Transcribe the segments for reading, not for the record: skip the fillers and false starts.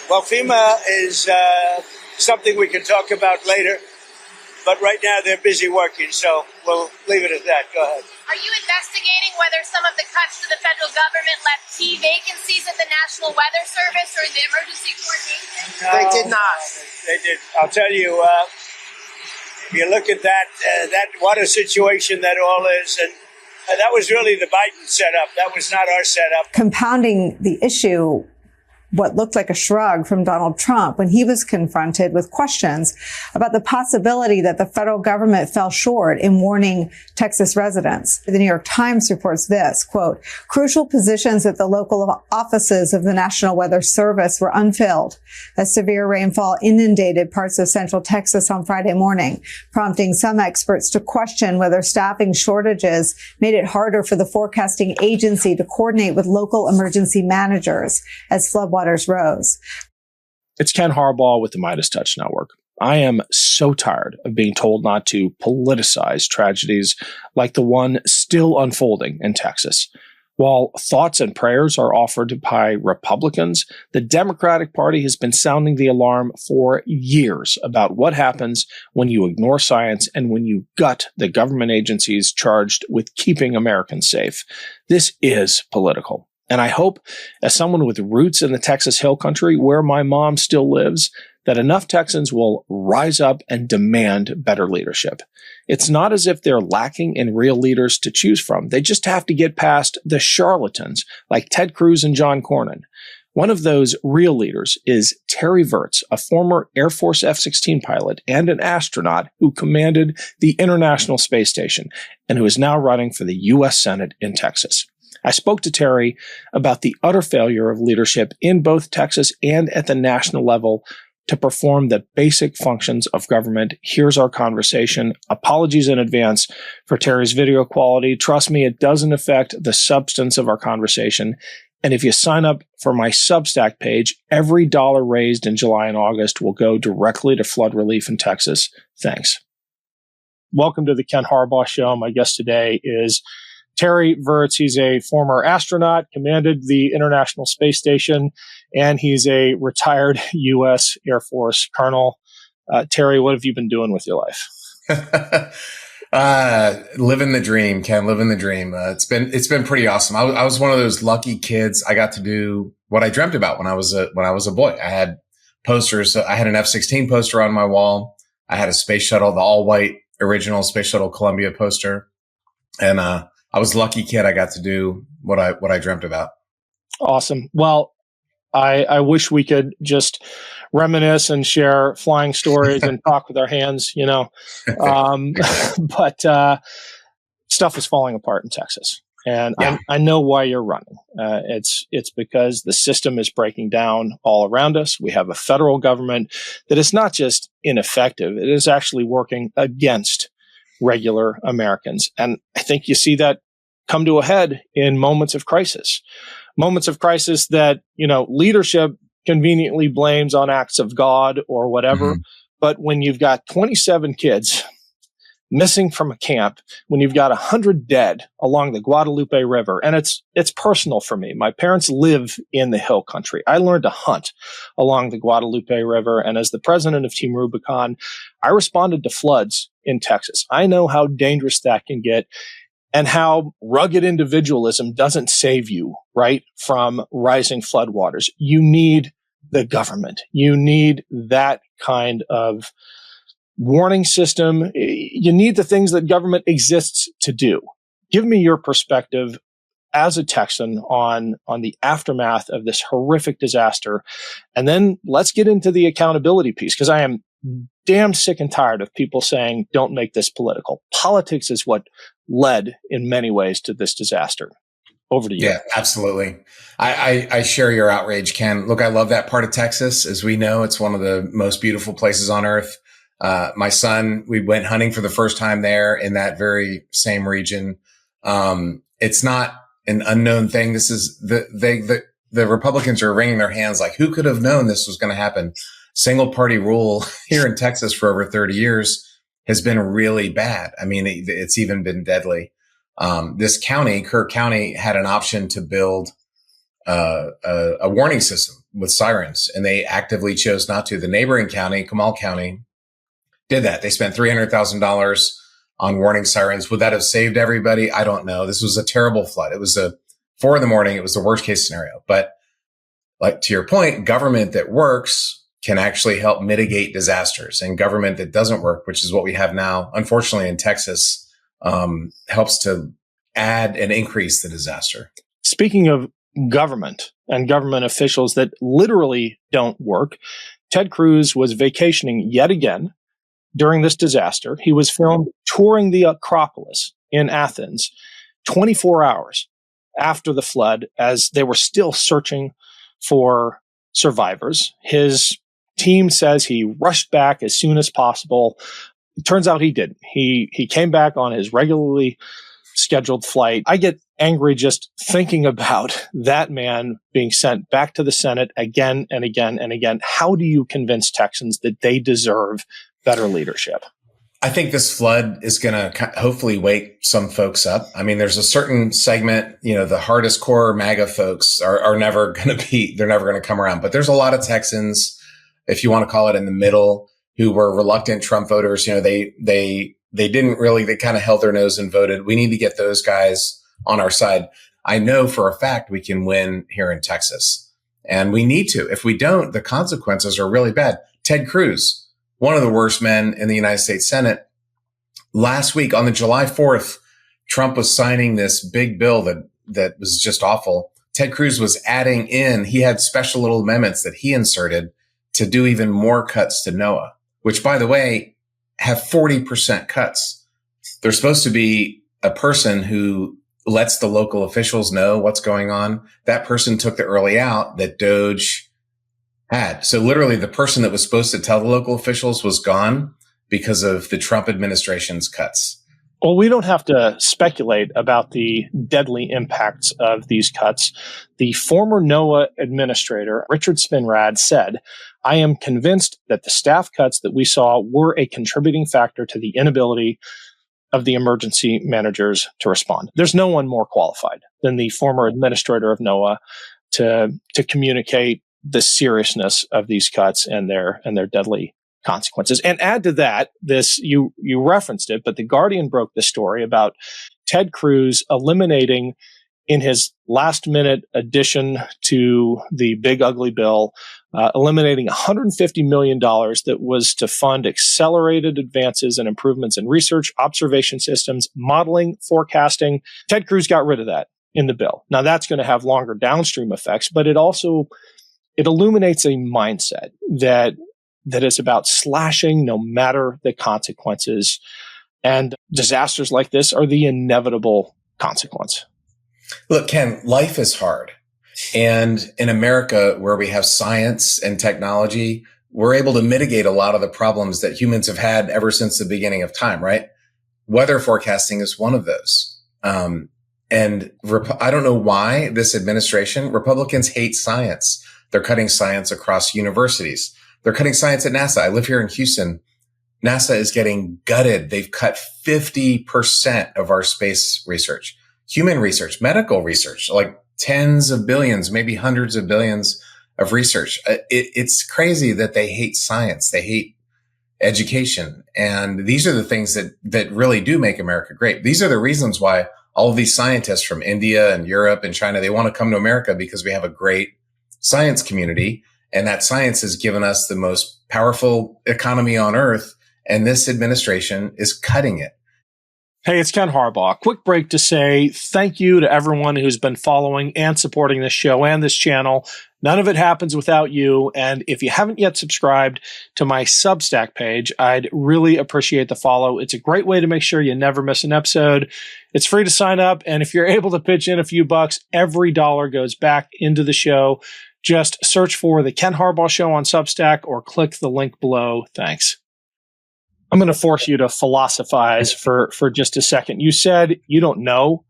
Well, FEMA is something we can talk about later, but right now they're busy working, so we'll leave it at that. Go ahead. Are you investigating whether some of the cuts to the federal government left key vacancies at the National Weather Service or the Emergency Coordination? No, They did not. They did. I'll tell you, if you look at that what a situation that all is, and that was really the Biden setup. That was not our setup. Compounding the issue, what looked like a shrug from Donald Trump when he was confronted with questions about the possibility that the federal government fell short in warning Texas residents. The New York Times reports this, quote, crucial positions at the local offices of the National Weather Service were unfilled as severe rainfall inundated parts of central Texas on Friday morning, prompting some experts to question whether staffing shortages made it harder for the forecasting agency to coordinate with local emergency managers as floodwaters rose. It's Ken Harbaugh with the MeidasTouch Network. I am so tired of being told not to politicize tragedies like the one still unfolding in Texas. While thoughts and prayers are offered by Republicans, the Democratic Party has been sounding the alarm for years about what happens when you ignore science and when you gut the government agencies charged with keeping Americans safe. This is political. And I hope, as someone with roots in the Texas Hill Country, where my mom still lives, that enough Texans will rise up and demand better leadership. It's not as if they're lacking in real leaders to choose from. They just have to get past the charlatans like Ted Cruz and John Cornyn. One of those real leaders is Terry Vertz, a former Air Force F-16 pilot and an astronaut who commanded the International Space Station and who is now running for the U.S. Senate in Texas. I spoke to Terry about the utter failure of leadership in both Texas and at the national level to perform the basic functions of government. Here's our conversation. Apologies in advance for Terry's video quality. Trust me, it doesn't affect the substance of our conversation. And if you sign up for my Substack page, every dollar raised in July and August will go directly to flood relief in Texas. Thanks. Welcome to the Ken Harbaugh Show. My guest today is Terry Vertz. He's a former astronaut, commanded the International Space Station, and he's a retired U.S. Air Force colonel. Terry, what have you been doing with your life? Living the dream, Ken. Living the dream. It's been pretty awesome. I was one of those lucky kids. I got to do what I dreamt about when I was a boy. I had posters. I had an F-16 poster on my wall. I had a space shuttle, the all white original Space Shuttle Columbia poster, and I was a lucky kid. I got to do what I dreamt about. Awesome. Well, I wish we could just reminisce and share flying stories and talk with our hands, but stuff is falling apart in Texas. And yeah. I know why you're running. It's because the system is breaking down all around us. We have a federal government that is not just ineffective, it is actually working against regular Americans. And I think you see that come to a head in moments of crisis that, leadership conveniently blames on acts of God or whatever. Mm-hmm. But when you've got 27 kids missing from a camp, when you've got 100 dead along the Guadalupe River, and it's personal for me. My parents live in the Hill Country. I learned to hunt along the Guadalupe River. And as the president of Team Rubicon, I responded to floods in Texas. I know how dangerous that can get and how rugged individualism doesn't save you, right, from rising floodwaters. You need the government. You need that kind of warning system. You need the things that government exists to do. Give me your perspective as a Texan on the aftermath of this horrific disaster. And then let's get into the accountability piece, because I am damn sick and tired of people saying, don't make this political. Politics is what led in many ways to this disaster. Over to you. Yeah, absolutely. I share your outrage, Ken. Look, I love that part of Texas. As we know, it's one of the most beautiful places on earth. My son, we went hunting for the first time there in that very same region. It's not an unknown thing. This is the Republicans are wringing their hands like, who could have known this was going to happen? Single party rule here in Texas for over 30 years has been really bad. I mean, it's even been deadly. This county, Kirk County, had an option to build a warning system with sirens, and they actively chose not to. The neighboring county, Comal County, did that. They spent $300,000 on warning sirens. Would that have saved everybody? I don't know. This was a terrible flood. It was 4 a.m. It was the worst case scenario. But like to your point, government that works can actually help mitigate disasters, and government that doesn't work, which is what we have now, unfortunately in Texas, helps to add and increase the disaster. Speaking of government and government officials that literally don't work, Ted Cruz was vacationing yet again during this disaster. He was filmed touring the Acropolis in Athens 24 hours after the flood as they were still searching for survivors. His team says he rushed back as soon as possible. It turns out he didn't. He came back on his regularly scheduled flight. I get angry just thinking about that man being sent back to the Senate again and again and again. How do you convince Texans that they deserve better leadership? I think this flood is going to hopefully wake some folks up. I mean, there's a certain segment, the hardest core MAGA folks are never going to they're never going to come around. But there's a lot of Texans, if you want to call it in the middle, who were reluctant Trump voters. They didn't really, they kind of held their nose and voted. We need to get those guys on our side. I know for a fact we can win here in Texas, and we need to. If we don't, the consequences are really bad. Ted Cruz, one of the worst men in the United States Senate. Last week on the July 4th, Trump was signing this big bill that was just awful. Ted Cruz was adding in, he had special little amendments that he inserted to do even more cuts to NOAA, which, by the way, have 40% cuts. There's supposed to be a person who lets the local officials know what's going on. That person took the early out that DOJ had. So literally the person that was supposed to tell the local officials was gone because of the Trump administration's cuts. Well, we don't have to speculate about the deadly impacts of these cuts. The former NOAA administrator, Richard Spinrad, said, "I am convinced that the staff cuts that we saw were a contributing factor to the inability of the emergency managers to respond." There's no one more qualified than the former administrator of NOAA to communicate the seriousness of these cuts and their deadly consequences. And add to that, this you referenced it, but The Guardian broke the story about Ted Cruz eliminating, in his last minute addition to the big ugly bill, eliminating $150 million that was to fund accelerated advances and improvements in research, observation systems, modeling, forecasting. Ted Cruz got rid of that in the bill. Now that's going to have longer downstream effects, but it illuminates a mindset that is about slashing no matter the consequences. And disasters like this are the inevitable consequence. Look, Ken, life is hard. And in America, where we have science and technology, we're able to mitigate a lot of the problems that humans have had ever since the beginning of time, right? Weather forecasting is one of those. I don't know why this administration, Republicans hate science. They're cutting science across universities. They're cutting science at NASA. I live here in Houston. NASA is getting gutted. They've cut 50% of our space research, human research, medical research, like tens of billions, maybe hundreds of billions of research. It's crazy that they hate science. They hate education. And these are the things that really do make America great. These are the reasons why all of these scientists from India and Europe and China, they want to come to America because we have a great science community. And that science has given us the most powerful economy on earth. And this administration is cutting it. Hey, it's Ken Harbaugh. Quick break to say thank you to everyone who's been following and supporting this show and this channel. None of it happens without you. And if you haven't yet subscribed to my Substack page, I'd really appreciate the follow. It's a great way to make sure you never miss an episode. It's free to sign up. And if you're able to pitch in a few bucks, every dollar goes back into the show. Just search for The Ken Harbaugh Show on Substack or click the link below. Thanks. I'm going to force you to philosophize for just a second. You said you don't know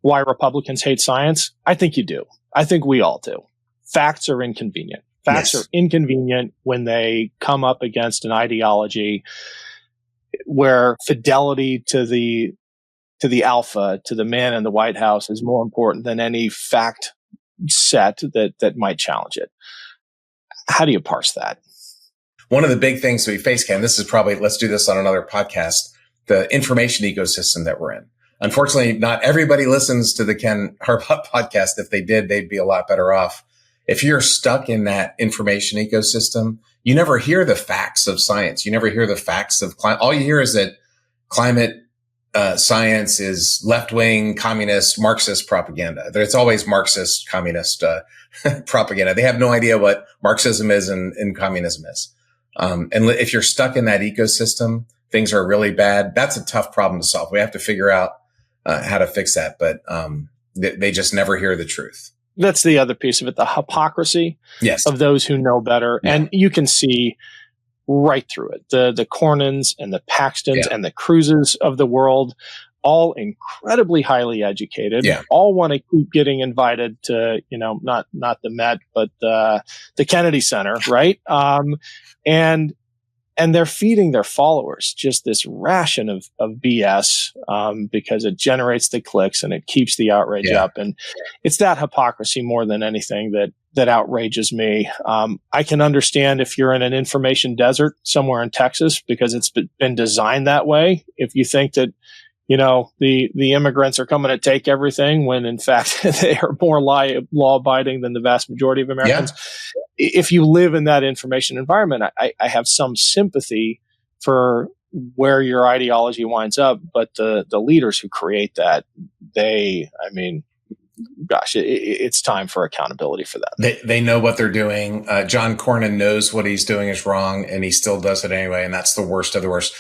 why Republicans hate science. I think you do. I think we all do. Facts are inconvenient. Facts are inconvenient when they come up against an ideology where fidelity to the alpha, to the man in the White House, is more important than any fact set that might challenge it. How do you parse that? One of the big things we face, Ken, this is probably, let's do this on another podcast, the information ecosystem that we're in. Unfortunately, not everybody listens to the Ken Harbaugh podcast. If they did, they'd be a lot better off. If you're stuck in that information ecosystem, you never hear the facts of science. You never hear the facts of climate. All you hear is that climate science is left-wing, communist, Marxist propaganda. That it's always Marxist, communist propaganda. They have no idea what Marxism is and communism is. And if you're stuck in that ecosystem, things are really bad. That's a tough problem to solve. We have to figure out how to fix that, but they just never hear the truth. That's the other piece of it, the hypocrisy of those who know better. Yeah. And you can see right through it. The Cornyn's and the Paxtons and the Cruzes of the world, all incredibly highly educated, all want to keep getting invited to, not the Met, but the Kennedy Center, right? And they're feeding their followers just this ration of BS because it generates the clicks and it keeps the outrage up. And it's that hypocrisy more than anything that outrages me. I can understand if you're in an information desert somewhere in Texas because it's been designed that way. If you think that, the immigrants are coming to take everything when in fact they are more law abiding than the vast majority of Americans. Yeah. If you live in that information environment, I have some sympathy for where your ideology winds up, but the leaders who create that, it's time for accountability for that. They know what they're doing. John Cornyn knows what he's doing is wrong, and he still does it anyway. And that's the worst of the worst.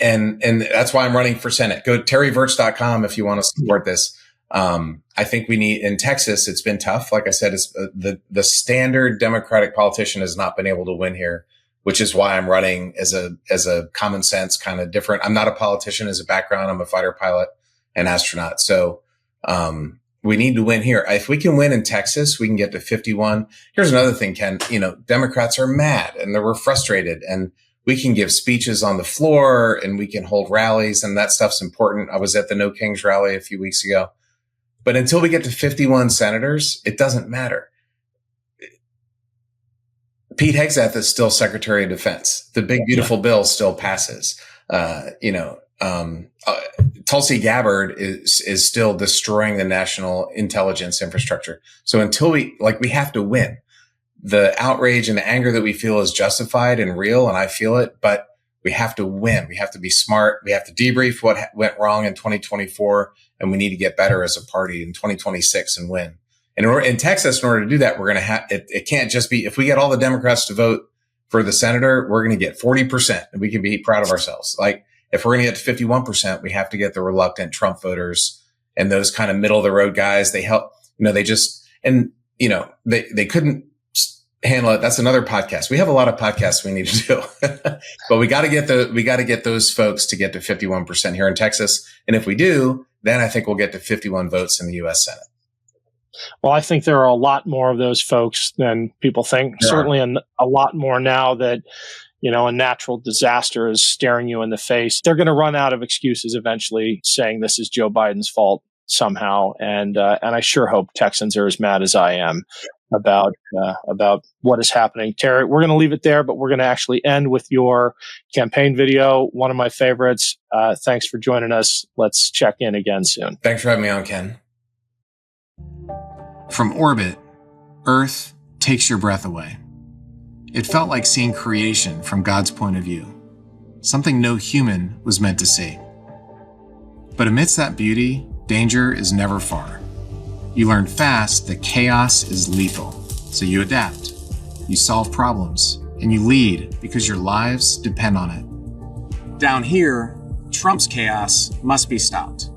And that's why I'm running for Senate. Go to terryvertz.com if you want to support this. I think we need, in Texas, it's been tough. Like I said, it's the standard Democratic politician has not been able to win here, which is why I'm running as a common sense kind of different. I'm not a politician as a background. I'm a fighter pilot and astronaut. So, we need to win here. If we can win in Texas, we can get to 51. Here's another thing, Ken, Democrats are mad and we're frustrated, and we can give speeches on the floor and we can hold rallies, and that stuff's important. I was at the No Kings rally a few weeks ago. But until we get to 51 senators, it doesn't matter. Pete Hegseth is still Secretary of Defense. The big, beautiful bill still passes. Tulsi Gabbard is still destroying the national intelligence infrastructure. So until we have to win. The outrage and the anger that we feel is justified and real, and I feel it, but we have to win. We have to be smart. We have to debrief what went wrong in 2024, and we need to get better as a party in 2026 and win. And in Texas, in order to do that, we're going to have, it can't just be, if we get all the Democrats to vote for the senator, we're going to get 40%, and we can be proud of ourselves. Like, if we're going to get to 51%, we have to get the reluctant Trump voters and those kind of middle of the road guys. They help, they couldn't handle it. That's another podcast. We have a lot of podcasts we need to do, but we got to get those folks to get to 51% here in Texas. And if we do, then I think we'll get to 51 votes in the U.S. Senate. Well, I think there are a lot more of those folks than people think. Certainly a lot more now that, a natural disaster is staring you in the face. They're going to run out of excuses eventually saying this is Joe Biden's fault somehow. And I sure hope Texans are as mad as I am about what is happening. Terry, we're going to leave it there, but we're going to actually end with your campaign video, one of my favorites. Thanks for joining us. Let's check in again soon. Thanks for having me on, Ken. From orbit, Earth takes your breath away. It felt like seeing creation from God's point of view, something no human was meant to see. But amidst that beauty, danger is never far. You learn fast that chaos is lethal, so you adapt, you solve problems, and you lead because your lives depend on it. Down here, Trump's chaos must be stopped.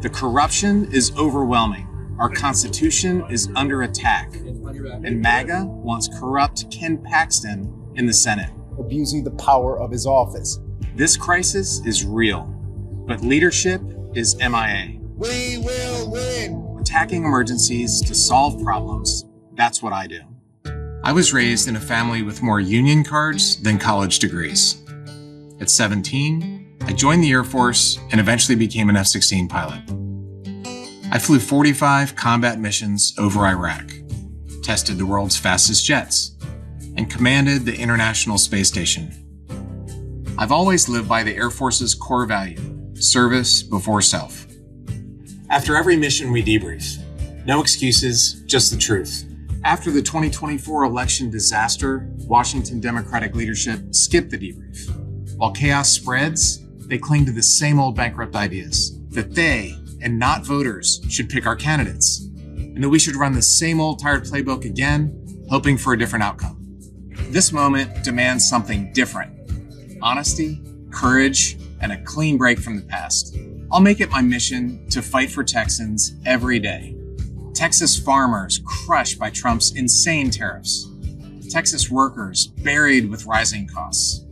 The corruption is overwhelming. Our Constitution is under attack, and MAGA wants corrupt Ken Paxton in the Senate, abusing the power of his office. This crisis is real, but leadership is MIA. We will win. Attacking emergencies to solve problems, that's what I do. I was raised in a family with more union cards than college degrees. At 17, I joined the Air Force and eventually became an F-16 pilot. I flew 45 combat missions over Iraq, tested the world's fastest jets, and commanded the International Space Station. I've always lived by the Air Force's core value, service before self. After every mission, we debrief. No excuses, just the truth. After the 2024 election disaster, Washington Democratic leadership skipped the debrief. While chaos spreads, they cling to the same old bankrupt ideas that they, and not voters, should pick our candidates, and that we should run the same old tired playbook again, hoping for a different outcome. This moment demands something different. Honesty, courage, and a clean break from the past. I'll make it my mission to fight for Texans every day. Texas farmers crushed by Trump's insane tariffs. Texas workers buried with rising costs.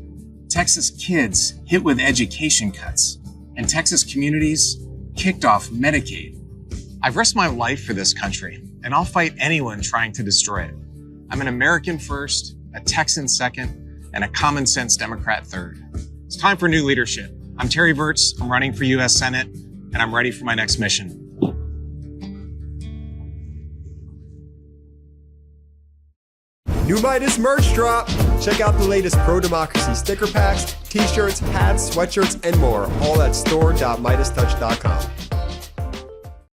Texas kids hit with education cuts. And Texas communities kicked off Medicaid. I've risked my life for this country, and I'll fight anyone trying to destroy it. I'm an American first, a Texan second, and a common sense Democrat third. It's time for new leadership. I'm Terry Vertz, I'm running for U.S. Senate, and I'm ready for my next mission. New Meidas merch drop! Check out the latest pro-democracy sticker packs, t-shirts, hats, sweatshirts, and more, all at store.meidastouch.com.